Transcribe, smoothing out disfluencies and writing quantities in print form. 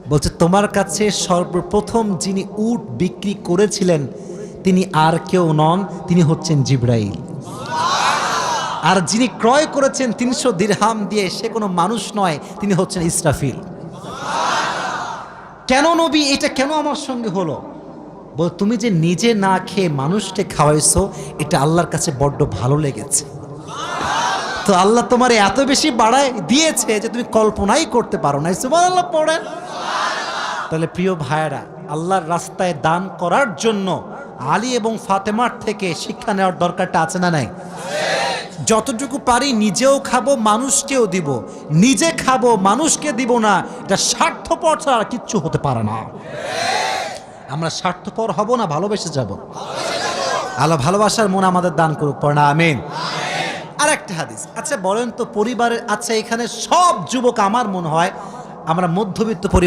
বলছে তোমার কাছে সর্বপ্রথম যিনি উট বিক্রি করেছিলেন তিনি আর কেউ নন, তিনি হচ্ছেন জিবরাইল। আর যিনি ক্রয় করেছেন ৩০০ দিরহাম দিয়ে সে কোনো মানুষ নয়, তিনি হচ্ছেন ইসরাফিল। কেন নবী এটা কেন আমার সঙ্গে হলো? বল তুমি যে নিজে না খেয়ে মানুষকে খাওয়াইছো এটা আল্লাহর কাছে বড্ড ভালো লেগেছে। তো আল্লাহ তোমার এত বেশি বাড়ায় দিয়েছে যে তুমি কল্পনাই করতে পারো না। সুবহানাল্লাহ পড়েন। তাহলে প্রিয় ভাইয়েরা, আল্লাহর রাস্তায় দান করার জন্য আলী এবং ফাতেমার থেকে শিক্ষা নেওয়ার দরকারটা আছে না নাই? যতটুকু পারি নিজেও খাবো, মানুষকেও দিব। নিজে খাবো, মানুষকে দিব না, এটা স্বার্থপর ছাড়া কিচ্ছু হতে পারে না। আমরা স্বার্থপর হব না, ভালোবেসে যাব। আল্লাহ ভালোবাসার মন আমাদের দান করুক, পড়না আমিন। আর একটা হাদিস, আচ্ছা বলেন তো পরিবারের, আচ্ছা এখানে সব যুবক আমার মনে হয় আমরা মধ্যবিত্ত পরিবার